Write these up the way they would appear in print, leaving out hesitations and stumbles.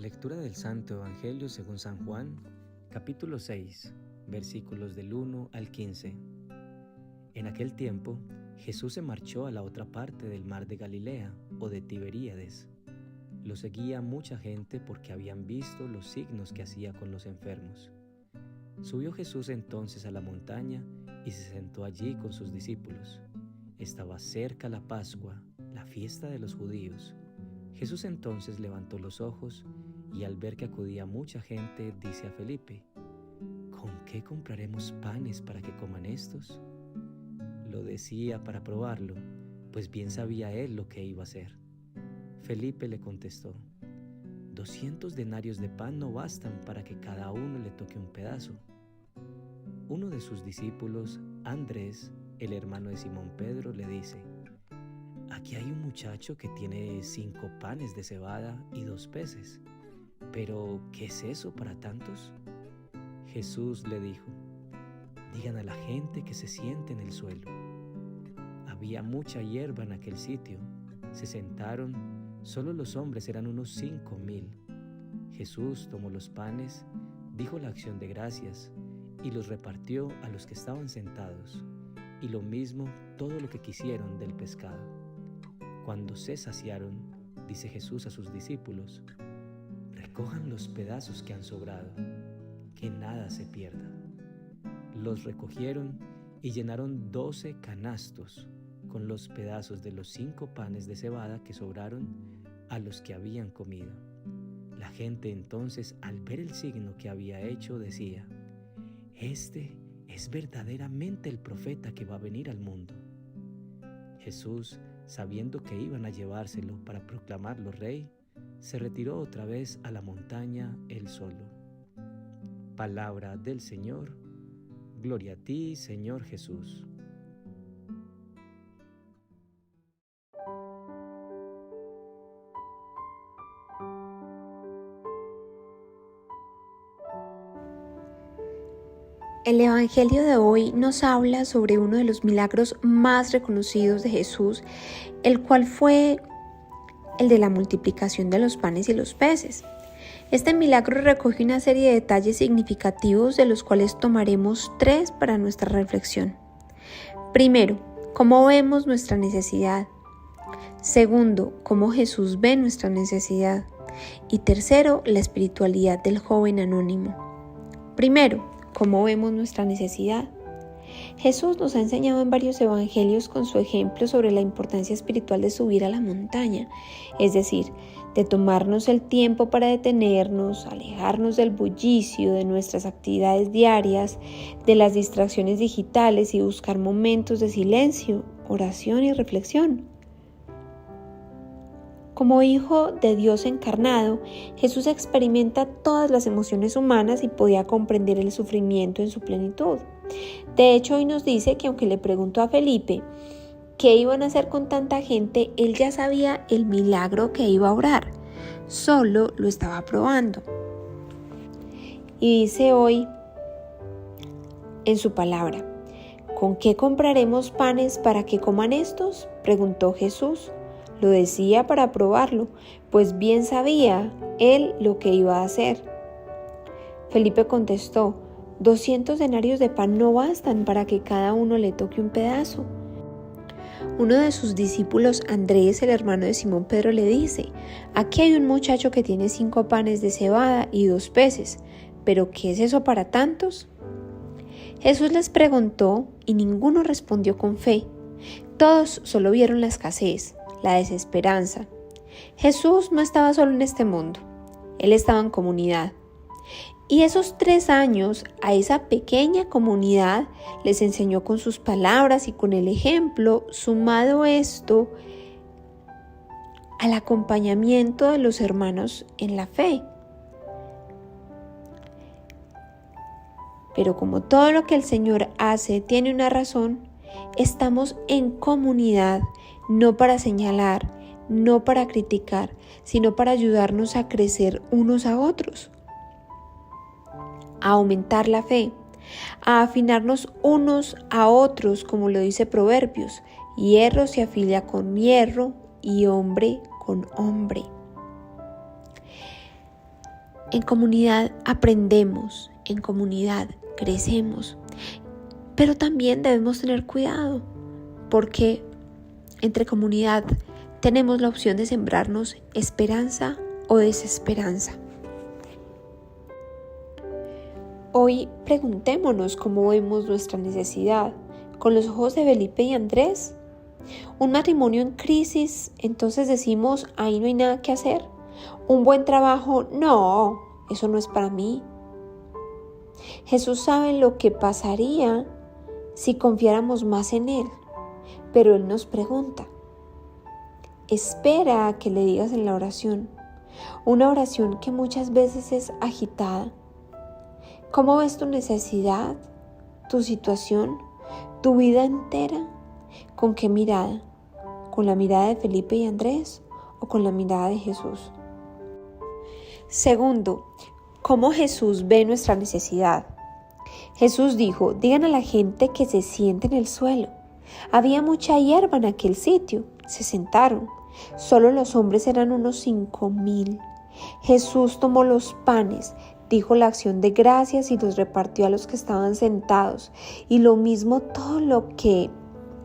Lectura del Santo Evangelio según San Juan, capítulo 6, versículos del 1 al 15. En aquel tiempo, Jesús se marchó a la otra parte del mar de Galilea o de Tiberíades. Lo seguía mucha gente porque habían visto los signos que hacía con los enfermos. Subió Jesús entonces a la montaña y se sentó allí con sus discípulos. Estaba cerca la Pascua, la fiesta de los judíos. Jesús entonces levantó los ojos y al ver que acudía mucha gente, dice a Felipe: ¿Con qué compraremos panes para que coman estos? Lo decía para probarlo, pues bien sabía él lo que iba a hacer. Felipe le contestó: 200 denarios de pan no bastan para que cada uno le toque un pedazo. Uno de sus discípulos, Andrés, el hermano de Simón Pedro, le dice: Aquí hay un muchacho que tiene 5 panes de cebada y 2 peces. ¿Pero qué es eso para tantos? Jesús le dijo: Digan a la gente que se siente en el suelo. Había mucha hierba en aquel sitio. Se sentaron, solo los hombres eran unos 5,000. Jesús tomó los panes, dijo la acción de gracias y los repartió a los que estaban sentados, y lo mismo todo lo que quisieron del pescado. Cuando se saciaron, dice Jesús a sus discípulos: recojan los pedazos que han sobrado, que nada se pierda. Los recogieron y llenaron 12 canastos con los pedazos de los 5 panes de cebada que sobraron a los que habían comido. La gente entonces, al ver el signo que había hecho, decía: Este es verdaderamente el profeta que va a venir al mundo. Jesús, sabiendo que iban a llevárselo para proclamarlo rey, se retiró otra vez a la montaña él solo. Palabra del Señor. Gloria a ti, Señor Jesús. El Evangelio de hoy nos habla sobre uno de los milagros más reconocidos de Jesús, el cual fue el de la multiplicación de los panes y los peces. Este milagro recoge una serie de detalles significativos, de los cuales tomaremos 3 para nuestra reflexión. Primero, cómo vemos nuestra necesidad. Segundo, cómo Jesús ve nuestra necesidad. Y tercero, la espiritualidad del joven anónimo. Primero, cómo vemos nuestra necesidad. Jesús nos ha enseñado en varios evangelios con su ejemplo sobre la importancia espiritual de subir a la montaña, es decir, de tomarnos el tiempo para detenernos, alejarnos del bullicio de nuestras actividades diarias, de las distracciones digitales y buscar momentos de silencio, oración y reflexión. Como Hijo de Dios encarnado, Jesús experimenta todas las emociones humanas y podía comprender el sufrimiento en su plenitud. De hecho, hoy nos dice que aunque le preguntó a Felipe qué iban a hacer con tanta gente, él ya sabía el milagro que iba a obrar, solo lo estaba probando. Y dice hoy en su palabra: ¿con qué compraremos panes para que coman estos?, preguntó Jesús. Lo decía para probarlo, pues bien sabía él lo que iba a hacer. Felipe contestó: 200 denarios de pan no bastan para que cada uno le toque un pedazo. Uno de sus discípulos, Andrés, el hermano de Simón Pedro, le dice: aquí hay un muchacho que tiene 5 panes de cebada y 2 peces, ¿pero qué es eso para tantos? Jesús les preguntó y ninguno respondió con fe. Todos solo vieron la escasez, la desesperanza. Jesús no estaba solo en este mundo, él estaba en comunidad. Y esos 3 años a esa pequeña comunidad les enseñó con sus palabras y con el ejemplo, sumado esto al acompañamiento de los hermanos en la fe. Pero como todo lo que el Señor hace tiene una razón, estamos en comunidad, no para señalar, no para criticar, sino para ayudarnos a crecer unos a otros, a aumentar la fe, a afinarnos unos a otros, como lo dice Proverbios: hierro se afila con hierro y hombre con hombre. En comunidad aprendemos, en comunidad crecemos, pero también debemos tener cuidado porque entre comunidad tenemos la opción de sembrarnos esperanza o desesperanza. Hoy preguntémonos cómo vemos nuestra necesidad con los ojos de Felipe y Andrés. Un matrimonio en crisis, entonces decimos, ahí no hay nada que hacer. Un buen trabajo, no, eso no es para mí. Jesús sabe lo que pasaría si confiáramos más en Él, pero Él nos pregunta. Espera a que le digas en la oración, una oración que muchas veces es agitada. ¿Cómo ves tu necesidad, tu situación, tu vida entera? ¿Con qué mirada? ¿Con la mirada de Felipe y Andrés o con la mirada de Jesús? Segundo, ¿cómo Jesús ve nuestra necesidad? Jesús dijo, digan a la gente que se siente en el suelo. Había mucha hierba en aquel sitio. Se sentaron. Solo los hombres eran unos 5,000. Jesús tomó los panes, dijo la acción de gracias y los repartió a los que estaban sentados. Y lo mismo todo lo que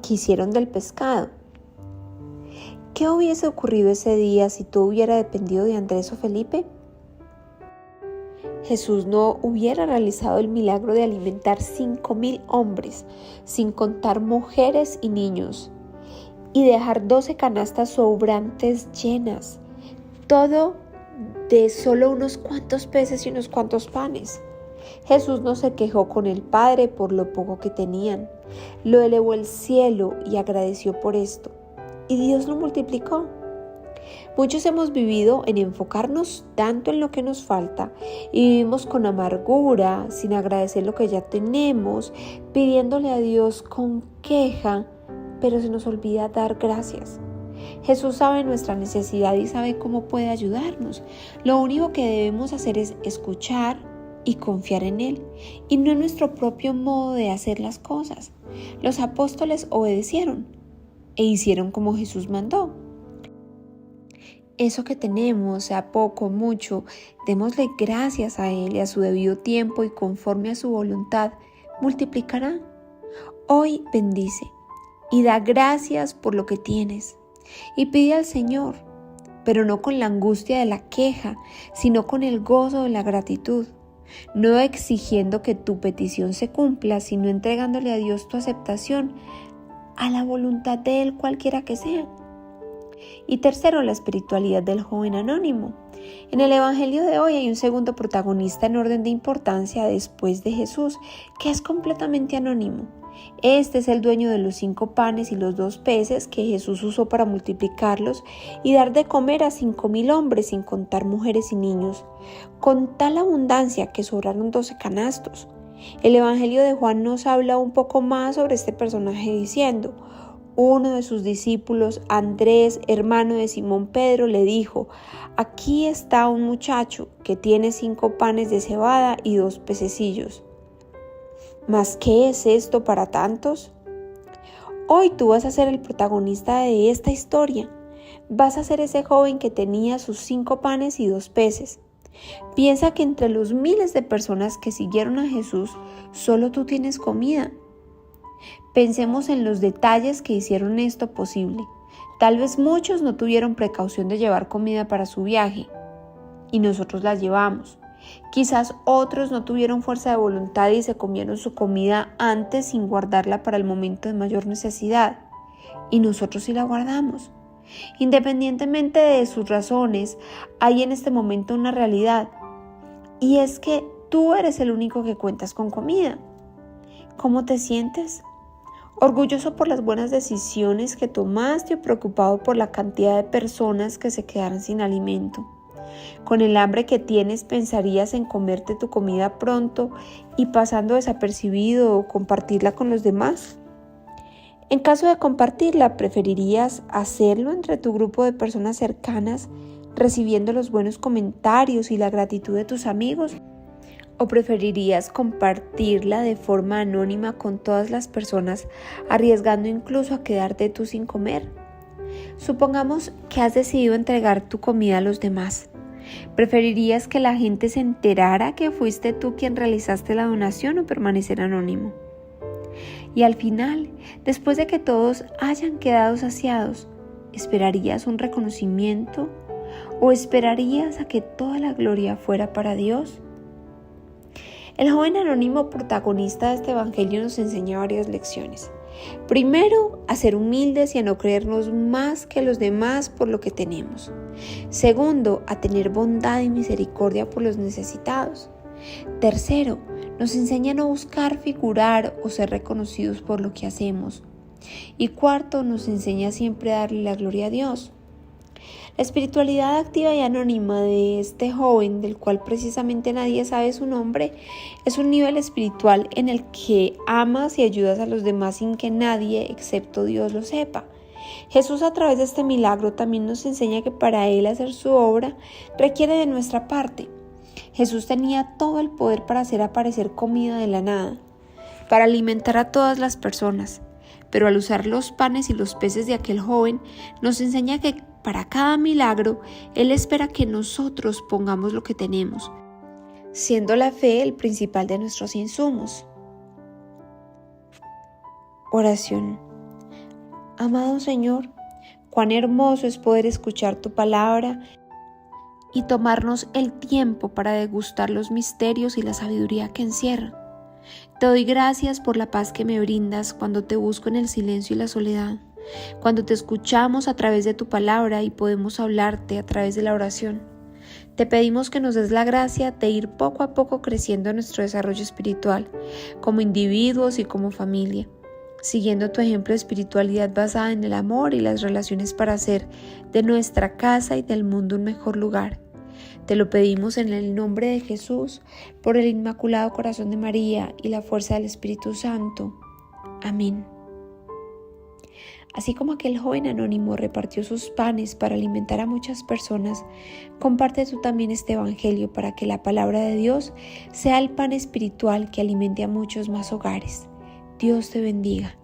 quisieron del pescado. ¿Qué hubiese ocurrido ese día si todo hubiera dependido de Andrés o Felipe? Jesús no hubiera realizado el milagro de alimentar 5,000 hombres, sin contar mujeres y niños, y dejar 12 canastas sobrantes llenas, todo de solo unos cuantos peces y unos cuantos panes. Jesús no se quejó con el Padre por lo poco que tenían, lo elevó al cielo y agradeció por esto, y Dios lo multiplicó. Muchos hemos vivido en enfocarnos tanto en lo que nos falta y vivimos con amargura, sin agradecer lo que ya tenemos, pidiéndole a Dios con queja, pero se nos olvida dar gracias. Jesús sabe nuestra necesidad y sabe cómo puede ayudarnos. Lo único que debemos hacer es escuchar y confiar en Él, y no en nuestro propio modo de hacer las cosas. Los apóstoles obedecieron e hicieron como Jesús mandó. Eso que tenemos, sea poco o mucho, démosle gracias a Él y a su debido tiempo y conforme a su voluntad, multiplicará. Hoy bendice y da gracias por lo que tienes y pide al Señor, pero no con la angustia de la queja, sino con el gozo de la gratitud, no exigiendo que tu petición se cumpla, sino entregándole a Dios tu aceptación a la voluntad de Él cualquiera que sea. Y tercero, la espiritualidad del joven anónimo. En el Evangelio de hoy hay un segundo protagonista en orden de importancia después de Jesús, que es completamente anónimo. Este es el dueño de los 5 panes y los 2 peces que Jesús usó para multiplicarlos y dar de comer a 5,000 hombres, sin contar mujeres y niños, con tal abundancia que sobraron 12 canastos. El Evangelio de Juan nos habla un poco más sobre este personaje diciendo: uno de sus discípulos, Andrés, hermano de Simón Pedro, le dijo: aquí está un muchacho que tiene 5 panes de cebada y 2 pececillos. ¿Mas qué es esto para tantos? Hoy tú vas a ser el protagonista de esta historia. Vas a ser ese joven que tenía sus 5 panes y 2 peces. Piensa que entre los miles de personas que siguieron a Jesús, solo tú tienes comida. Pensemos en los detalles que hicieron esto posible. Tal vez muchos no tuvieron precaución de llevar comida para su viaje, y nosotros la llevamos. Quizás otros no tuvieron fuerza de voluntad y se comieron su comida antes sin guardarla para el momento de mayor necesidad, y nosotros sí la guardamos. Independientemente de sus razones, hay en este momento una realidad, y es que tú eres el único que cuentas con comida. ¿Cómo te sientes? ¿Orgulloso por las buenas decisiones que tomaste o preocupado por la cantidad de personas que se quedaron sin alimento? Con el hambre que tienes, ¿pensarías en comerte tu comida pronto y pasando desapercibido o compartirla con los demás? En caso de compartirla, ¿preferirías hacerlo entre tu grupo de personas cercanas, recibiendo los buenos comentarios y la gratitud de tus amigos? ¿O preferirías compartirla de forma anónima con todas las personas, arriesgando incluso a quedarte tú sin comer? Supongamos que has decidido entregar tu comida a los demás. ¿Preferirías que la gente se enterara que fuiste tú quien realizaste la donación o permanecer anónimo? Y al final, después de que todos hayan quedado saciados, ¿esperarías un reconocimiento o esperarías a que toda la gloria fuera para Dios? El joven anónimo protagonista de este evangelio nos enseña varias lecciones. Primero, a ser humildes y a no creernos más que los demás por lo que tenemos. Segundo, a tener bondad y misericordia por los necesitados. Tercero, nos enseña a no buscar figurar o ser reconocidos por lo que hacemos. Y cuarto, nos enseña siempre a darle la gloria a Dios. La espiritualidad activa y anónima de este joven, del cual precisamente nadie sabe su nombre, es un nivel espiritual en el que amas y ayudas a los demás sin que nadie, excepto Dios, lo sepa. Jesús, a través de este milagro, también nos enseña que para Él hacer su obra requiere de nuestra parte. Jesús tenía todo el poder para hacer aparecer comida de la nada, para alimentar a todas las personas, pero al usar los panes y los peces de aquel joven, nos enseña que para cada milagro, Él espera que nosotros pongamos lo que tenemos, siendo la fe el principal de nuestros insumos. Oración. Amado Señor, cuán hermoso es poder escuchar tu palabra y tomarnos el tiempo para degustar los misterios y la sabiduría que encierra. Te doy gracias por la paz que me brindas cuando te busco en el silencio y la soledad, cuando te escuchamos a través de tu palabra y podemos hablarte a través de la oración. Te pedimos que nos des la gracia de ir poco a poco creciendo en nuestro desarrollo espiritual, como individuos y como familia, siguiendo tu ejemplo de espiritualidad basada en el amor y las relaciones para hacer de nuestra casa y del mundo un mejor lugar. Te lo pedimos en el nombre de Jesús, por el Inmaculado Corazón de María y la fuerza del Espíritu Santo. Amén. Así como aquel joven anónimo repartió sus panes para alimentar a muchas personas, comparte tú también este evangelio para que la palabra de Dios sea el pan espiritual que alimente a muchos más hogares. Dios te bendiga.